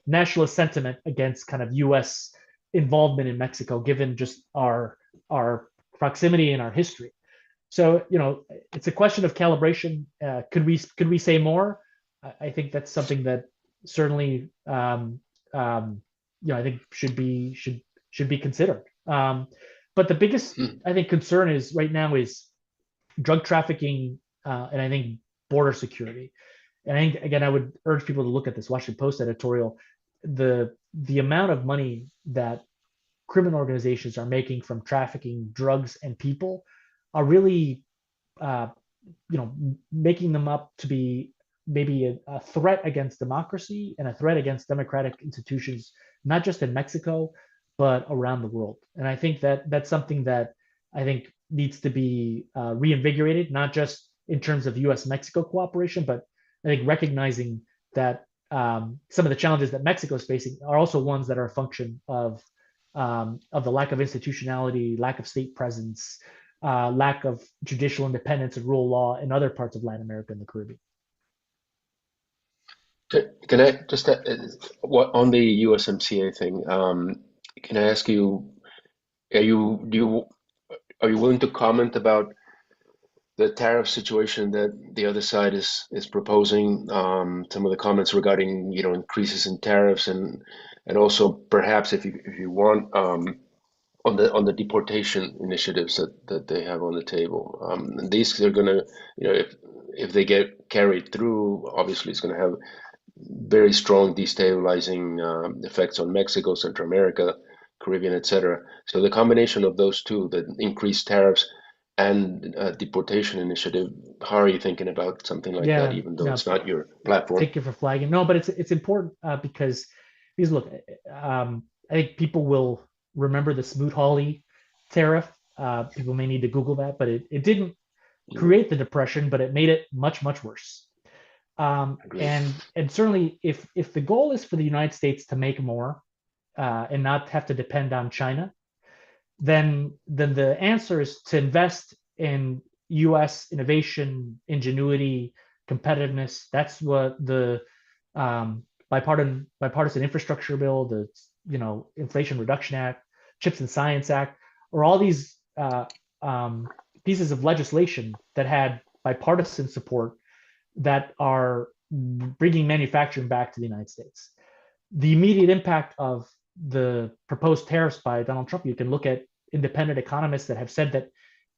nationalist sentiment against kind of U.S. involvement in Mexico, given just our proximity and our history. So it's a question of calibration. Could we say more? I think that's something that certainly I think should be considered. But the biggest, Hmm. I think, concern is right now is drug trafficking, and I think border security. And I think again, I would urge people to look at this Washington Post editorial. The amount of money that criminal organizations are making from trafficking drugs and people are really uh, making them up to be maybe a threat against democracy and a threat against democratic institutions, not just in Mexico, but around the world. And I think that that's something that I think needs to be reinvigorated, not just in terms of U.S. Mexico cooperation, but I think recognizing that some of the challenges that Mexico is facing are also ones that are a function of the lack of institutionality, lack of state presence, lack of judicial independence and rule of law in other parts of Latin America and the Caribbean. Can I just what on the USMCA thing? Can I ask you, are you willing to comment about the tariff situation that the other side is proposing? Some of the comments regarding increases in tariffs and also perhaps if you want on the deportation initiatives that they have on the table. And these are going to if they get carried through, obviously it's going to have very strong destabilizing effects on Mexico, Central America, Caribbean, etc. So the combination of those two, the increased tariffs and deportation initiative, how are you thinking about something like that, Yeah, even though no, it's not your platform? thank you for flagging. No, but it's important because look, I think people will remember the Smoot-Hawley tariff. People may need to Google that, but it didn't Yeah, create the depression, but it made it much worse. agreed. And certainly, if the goal is for the United States to make more and not have to depend on China, then the answer is to invest in U.S. innovation, ingenuity, competitiveness. That's what the bipartisan infrastructure bill, the Inflation Reduction Act, Chips and Science Act, or all these pieces of legislation that had bipartisan support that are bringing manufacturing back to the United States. The immediate impact of the proposed tariffs by Donald Trump, you can look at independent economists that have said that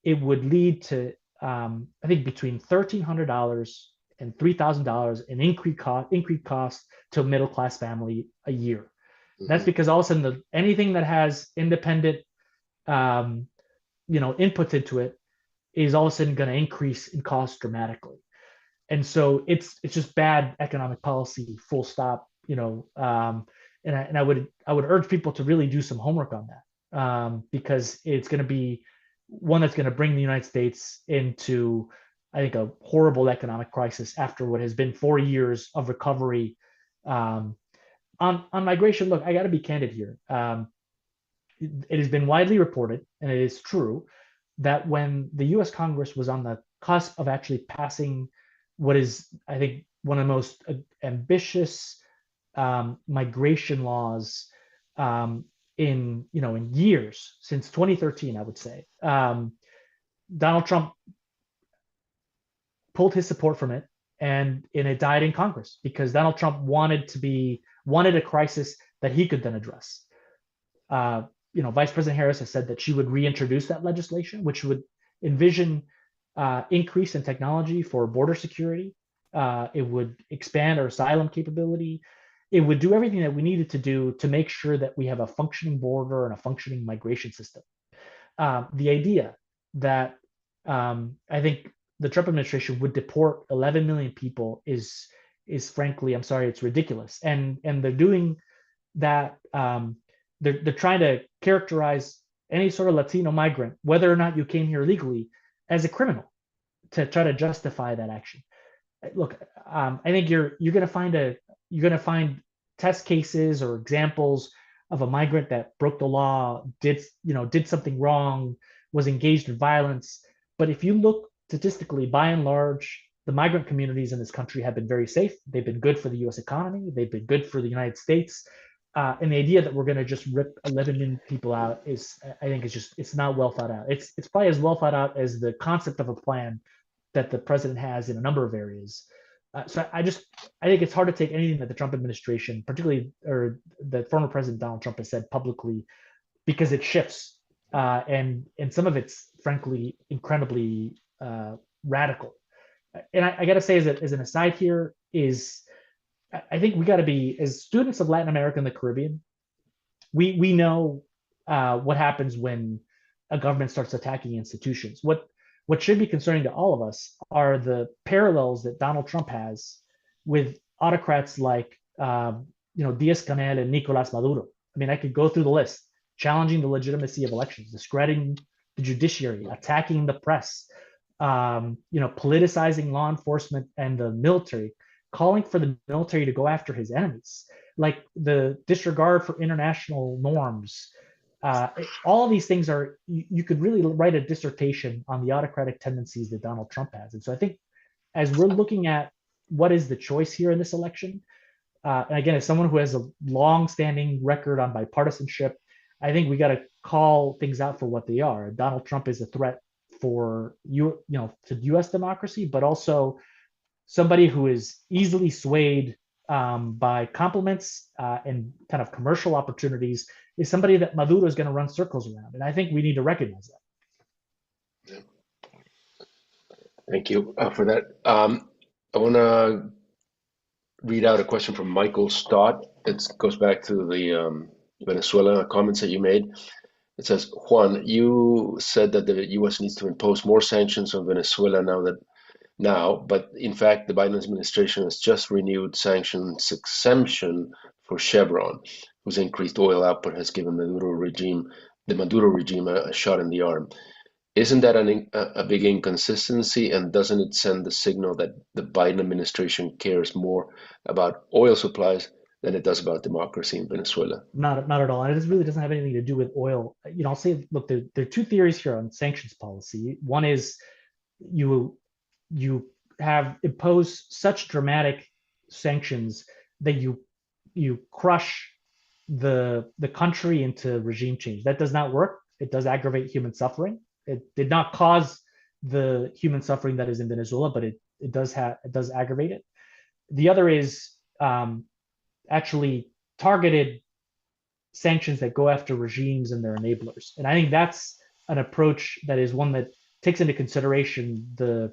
it would lead to, I think, between $1,300 and $3,000 in increased cost to a middle class family a year. That's Hmm. because all of a sudden, anything that has independent, um, inputs into it is all of a sudden going to increase in cost dramatically. And so it's just bad economic policy, full stop. And I would urge people to really do some homework on that, because it's going to be one that's going to bring the United States into, I think, a horrible economic crisis after what has been 4 years of recovery. On migration, look, I got to be candid here. It has been widely reported, and it is true, that when the U.S. Congress was on the cusp of actually passing what is, I think, one of the most ambitious migration laws in years since 2013, I would say. Donald Trump pulled his support from it, and it died in Congress because Donald Trump wanted a crisis that he could then address. Uh, Vice President Harris has said that she would reintroduce that legislation, which would envision increase in technology for border security. It would expand our asylum capability. It would do everything that we needed to do to make sure that we have a functioning border and a functioning migration system. The idea that I think the Trump administration would deport 11 million people is frankly, I'm sorry, it's ridiculous. And they're doing that. They're trying to characterize any sort of Latino migrant, whether or not you came here legally, as a criminal to try to justify that action. Look, I think you're going to find test cases or examples of a migrant that broke the law, did something wrong, was engaged in violence. But if you look statistically, by and large, the migrant communities in this country have been very safe. They've been good for the U.S. economy. They've been good for the United States. And the idea that we're going to just rip 11 million people out is, I think, it's not well thought out. It's probably as well thought out as the concept of a plan that the president has in a number of areas. So I think it's hard to take anything that the Trump administration, particularly or the former president Donald Trump, has said publicly, because it shifts, and some of it's frankly incredibly radical. And I got to say, as an aside here, is I think we got to be, as students of Latin America and the Caribbean, we know what happens when a government starts attacking institutions. What should be concerning to all of us are the parallels that Donald Trump has with autocrats like Diaz-Canel and Nicolas Maduro. I mean, I could go through the list, challenging the legitimacy of elections, discrediting the judiciary, attacking the press, politicizing law enforcement and the military, calling for the military to go after his enemies, like the disregard for international norms. All of these things are, you could really write a dissertation on the autocratic tendencies that Donald Trump has. And so I think as we're looking at what is the choice here in this election, and again, as someone who has a long-standing record on bipartisanship, I think we got to call things out for what they are. Donald Trump is a threat for to U.S. democracy, but also somebody who is easily swayed by compliments and kind of commercial opportunities is somebody that Maduro is going to run circles around, and I think we need to recognize that. Yeah. Thank you for that. I want to read out a question from Michael Stott. It goes back to the Venezuela comments that you made. It says, Juan, you said that the U.S. needs to impose more sanctions on Venezuela but in fact, the Biden administration has just renewed sanctions exemption for Chevron, whose increased oil output has given the Maduro regime a shot in the arm. Isn't that a big inconsistency, and doesn't it send the signal that the Biden administration cares more about oil supplies than it does about democracy in Venezuela? Not at all. And it really doesn't have anything to do with oil. I'll say, look, there are two theories here on sanctions policy. One is you have imposed such dramatic sanctions that you crush the country into regime change. That does not work. It does aggravate human suffering. It did not cause the human suffering that is in Venezuela, but it does aggravate it. The other is actually targeted sanctions that go after regimes and their enablers. And I think that's an approach that is one that takes into consideration the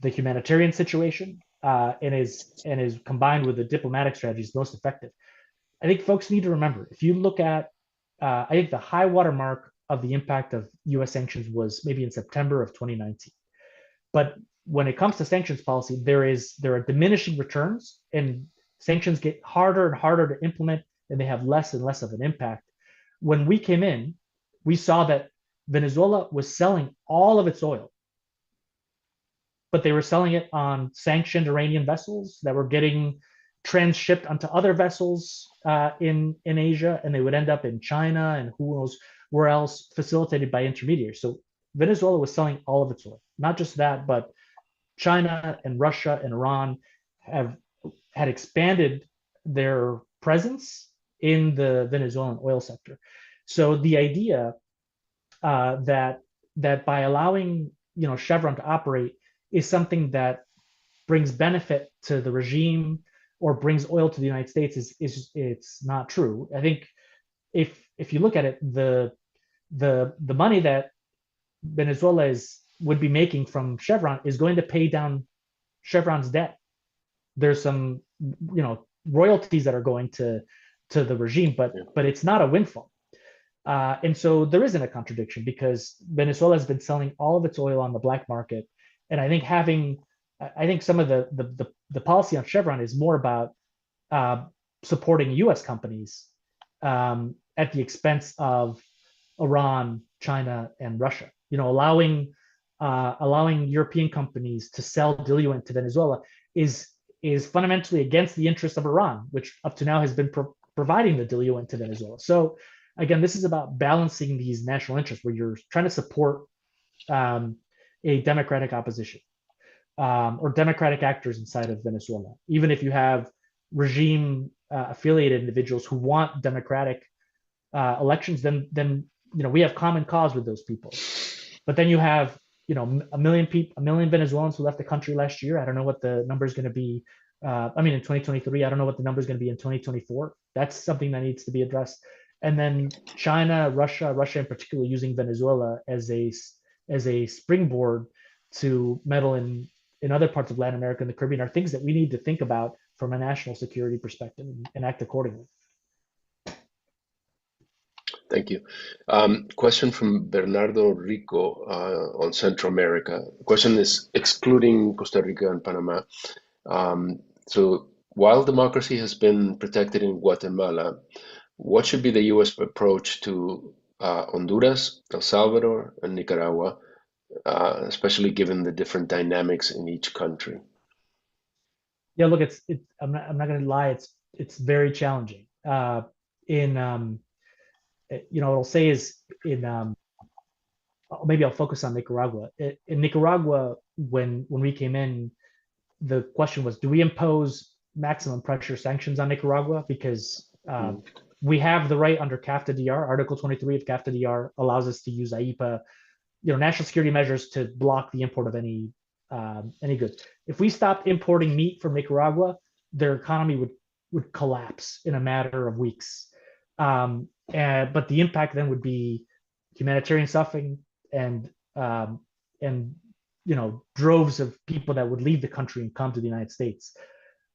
humanitarian situation and is combined with the diplomatic strategies most effective. I think folks need to remember, if you look at, I think the high water mark of the impact of U.S. sanctions was maybe in September of 2019. But when it comes to sanctions policy, there are diminishing returns, and sanctions get harder and harder to implement, and they have less and less of an impact. When we came in, we saw that Venezuela was selling all of its oil, but they were selling it on sanctioned Iranian vessels that were getting transshipped onto other vessels in Asia, and they would end up in China and who knows where else, facilitated by intermediaries. So Venezuela was selling all of its oil. Not just that, but China and Russia and Iran had expanded their presence in the Venezuelan oil sector. So the idea that by allowing Chevron to operate is something that brings benefit to the regime or brings oil to the United States is it's not true. I think if you look at it, the money that Venezuela would be making from Chevron is going to pay down Chevron's debt. There's some royalties that are going to the regime, but it's not a windfall. And so there isn't a contradiction, because Venezuela has been selling all of its oil on the black market. And I think some of the policy on Chevron is more about supporting U.S. companies at the expense of Iran, China, and Russia. Allowing European companies to sell diluent to Venezuela is fundamentally against the interests of Iran, which up to now has been providing the diluent to Venezuela. So again, this is about balancing these national interests, where you're trying to support a democratic opposition or democratic actors inside of Venezuela. Even if you have regime affiliated individuals who want democratic elections, then we have common cause with those people. But then you have a million Venezuelans who left the country last year. I don't know what the number is going to be. In 2023, I don't know what the number is going to be in 2024. That's something that needs to be addressed. And then China, Russia in particular, using Venezuela as a springboard to meddle in other parts of Latin America and the Caribbean are things that we need to think about from a national security perspective and act accordingly. Thank you. Question from Bernardo Rico on Central America. The question is excluding Costa Rica and Panama. So while democracy has been protected in Guatemala, what should be the U.S. approach to Honduras, El Salvador, and Nicaragua, especially given the different dynamics in each country? Yeah, look, I'm not going to lie, it's very challenging. In What I'll say is in maybe I'll focus on Nicaragua. In Nicaragua, when we came in, the question was, do we impose maximum pressure sanctions on Nicaragua? Because Mm, we have the right under CAFTA-DR. Article 23 of CAFTA-DR allows us to use IEPA, national security measures to block the import of any goods. If we stopped importing meat from Nicaragua, their economy would collapse in a matter of weeks. But the impact then would be humanitarian suffering and um, and droves of people that would leave the country and come to the United States.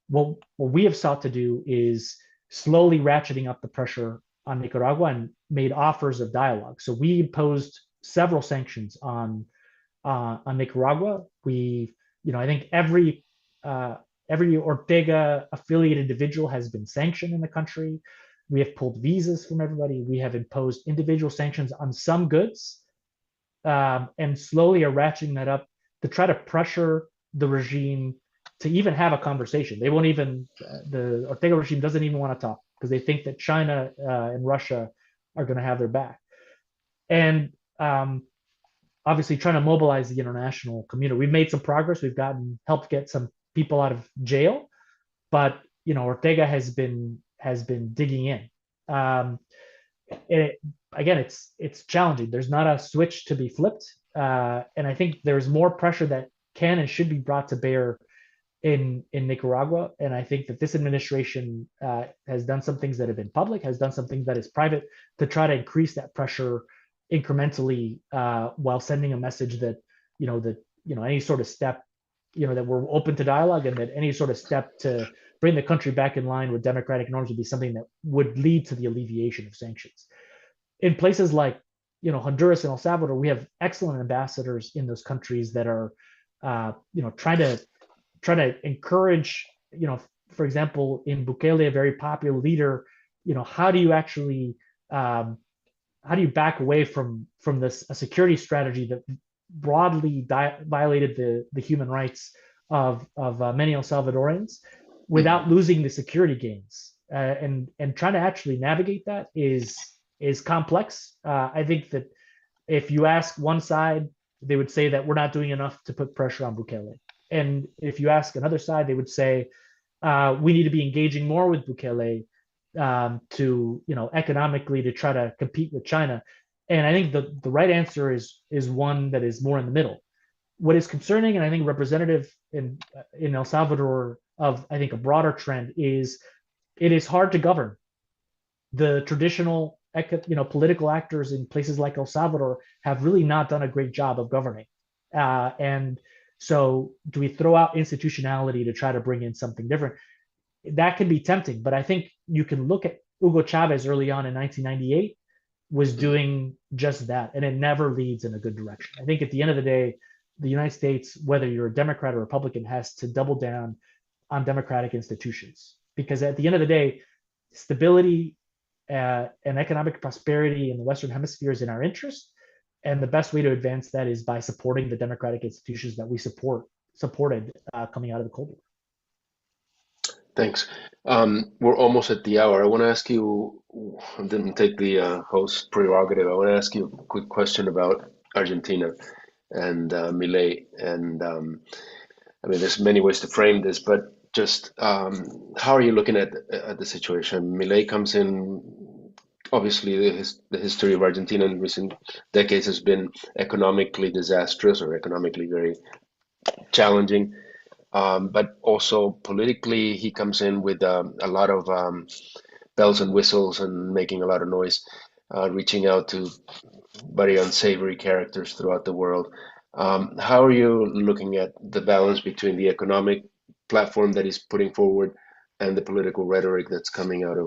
What we have sought to do is slowly ratcheting up the pressure on Nicaragua and made offers of dialogue. So we imposed several sanctions on Nicaragua. I think every Ortega affiliated individual has been sanctioned in the country. We have pulled visas from everybody. We have imposed individual sanctions on some goods, and slowly are ratcheting that up to try to pressure the regime to even have a conversation. They won't even, the Ortega regime doesn't even want to talk because they think that China and Russia are going to have their back. And obviously trying to mobilize the international community. We've made some progress. We've helped get some people out of jail, but Ortega has been digging in. Again, it's challenging. There's not a switch to be flipped, and I think there's more pressure that can and should be brought to bear in Nicaragua. And I think that this administration has done some things that have been public, has done some things that is private to try to increase that pressure incrementally, while sending a message that any sort of step, that we're open to dialogue, and that any sort of step to bring the country back in line with democratic norms would be something that would lead to the alleviation of sanctions. In places like Honduras and El Salvador, we have excellent ambassadors in those countries that are trying to encourage, for example, in Bukele, a very popular leader, how do you actually how do you back away from this a security strategy that broadly violated the human rights of many El Salvadorans without losing the security gains? And trying to actually navigate that is complex. I think that if you ask one side, they would say that we're not doing enough to put pressure on Bukele. And if you ask another side, they would say we need to be engaging more with Bukele, to economically, to try to compete with China. And I think the right answer is one that is more in the middle. What is concerning, and I think representative in El Salvador of, I think, a broader trend, is it is hard to govern. The traditional political actors in places like El Salvador have really not done a great job of governing. And so do we throw out institutionality to try to bring in something different? That can be tempting, but I think you can look at Hugo Chavez early on in 1998 was doing just that, and it never leads in a good direction. I think at the end of the day, the United States, whether you're a Democrat or Republican, has to double down on democratic institutions, because at the end of the day, stability and economic prosperity in the Western Hemisphere is in our interest, and the best way to advance that is by supporting the democratic institutions that we supported coming out of the Cold War. Thanks. We're almost at the hour. I want to ask you, I didn't take the host prerogative. I want to ask you a quick question about Argentina and Milei. And I mean, there's many ways to frame this, but just how are you looking at the situation? Milei comes in, obviously, the history of Argentina in recent decades has been economically disastrous or economically very challenging. But also politically, he comes in with a lot of bells and whistles and making a lot of noise, reaching out to very unsavory characters throughout the world. How are you looking at the balance between the economic platform that he's putting forward and the political rhetoric that's coming out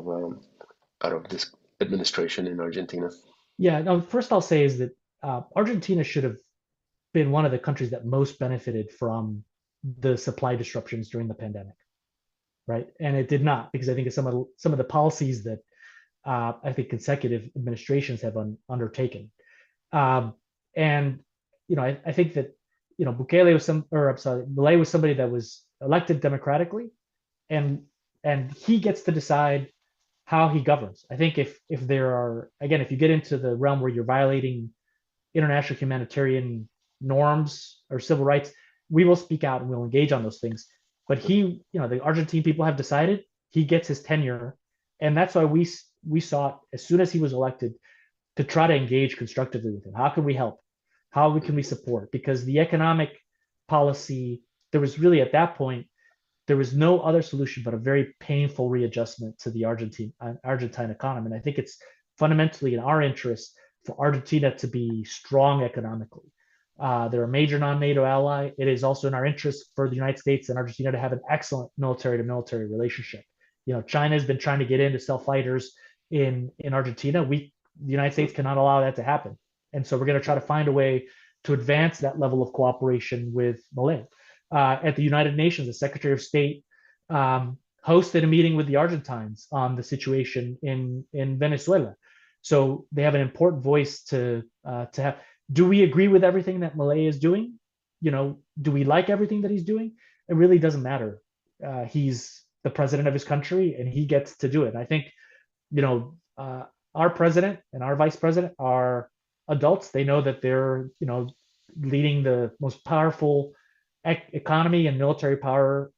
of this administration in Argentina. Yeah, no, first I'll say is that Argentina should have been one of the countries that most benefited from the supply disruptions during the pandemic, right? And it did not, because I think of some of the policies that I think consecutive administrations have undertaken. Um, and I think that Bukele was I'm sorry, Milei was somebody that was elected democratically, and he gets to decide how he governs. I think if there are, again, if you get into the realm where you're violating international humanitarian norms or civil rights, we will speak out and we'll engage on those things. But the Argentine people have decided he gets his tenure, and that's why we sought, as soon as he was elected, to try to engage constructively with him. How can we help? How can we support? Because the economic policy, there was really at that point, there was no other solution but a very painful readjustment to the Argentine economy. And I think it's fundamentally in our interest for Argentina to be strong economically. They're a major non-NATO ally. It is also in our interest for the United States and Argentina to have an excellent military-to-military relationship. China has been trying to get in to sell fighters in Argentina. The United States cannot allow that to happen, and so we're going to try to find a way to advance that level of cooperation with Malay. At the United Nations, the Secretary of State hosted a meeting with the Argentines on the situation in Venezuela. So they have an important voice to have. Do we agree with everything that Malay is doing? Do we like everything that he's doing? It really doesn't matter. He's the president of his country, and he gets to do it. And I think, our president and our vice president are adults. They know that they're, leading the most powerful economy and military power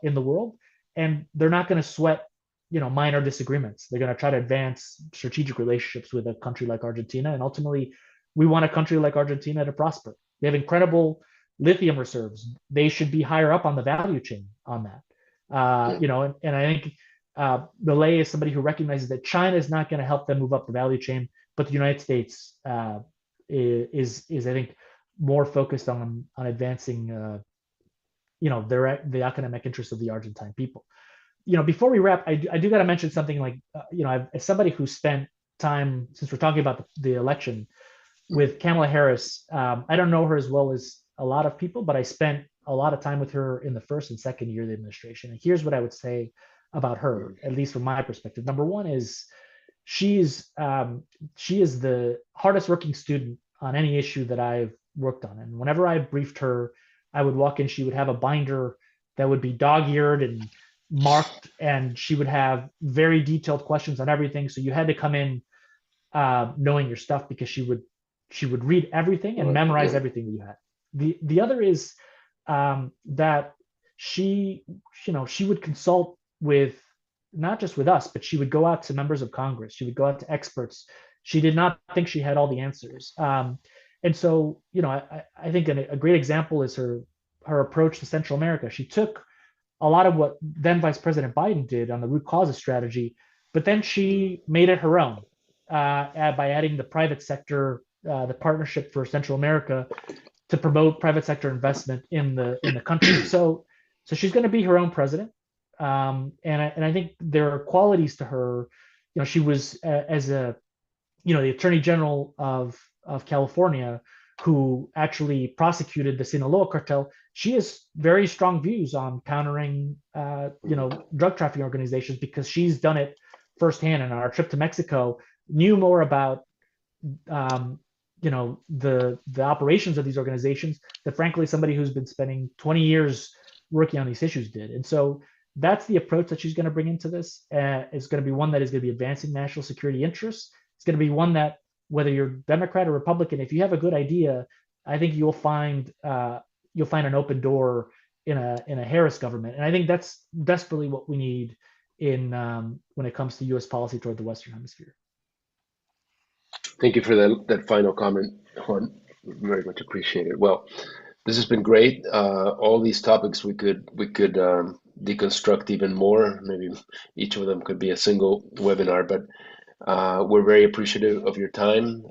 in the world, and they're not going to sweat minor disagreements. They're going to try to advance strategic relationships with a country like Argentina, and ultimately we want a country like Argentina to prosper. They have incredible lithium reserves. They should be higher up on the value chain on that. And I think Milei is somebody who recognizes that China is not going to help them move up the value chain, but the United States is I think more focused on advancing the economic interests of the Argentine people. Before we wrap, I do got to mention something like as somebody who spent time, since we're talking about the election, with Kamala Harris. I don't know her as well as a lot of people, but I spent a lot of time with her in the first and second year of the administration. And here's what I would say about her, at least from my perspective. Number one is she is the hardest working student on any issue that I've worked on. And whenever I briefed her, I would walk in, she would have a binder that would be dog-eared and marked, and she would have very detailed questions on everything. So you had to come in knowing your stuff, because she would read everything and memorize everything that you had. The other is that she would consult with, not just with us, but she would go out to members of Congress. She would go out to experts. She did not think she had all the answers. And so, I think a great example is her approach to Central America. She took a lot of what then Vice President Biden did on the root causes strategy, but then she made it her own by adding the private sector, the Partnership for Central America, to promote private sector investment in the country. So she's going to be her own president, and I think there are qualities to her. She was as the Attorney General of California, who actually prosecuted the Sinaloa cartel. She has very strong views on countering, drug trafficking organizations, because she's done it firsthand. And on our trip to Mexico, knew more about, the operations of these organizations that, frankly, somebody who's been spending 20 years working on these issues did. And so that's the approach that she's going to bring into this. It's going to be one that is going to be advancing national security interests. It's going to be one that, whether you're Democrat or Republican, if you have a good idea, I think you'll find an open door in a Harris government. And I think that's desperately what we need when it comes to U.S. policy toward the Western Hemisphere. Thank you for that final comment, Juan. Very much appreciated. Well, this has been great. All these topics we could deconstruct even more. Maybe each of them could be a single webinar, but we're very appreciative of your time.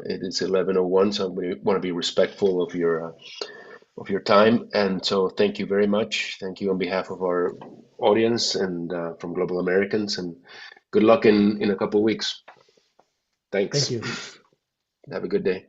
It is 11:01, so we want to be respectful of your time. And so thank you very much. Thank you on behalf of our audience and from Global Americans, and good luck in a couple of weeks. Thanks. Thank you. Have a good day.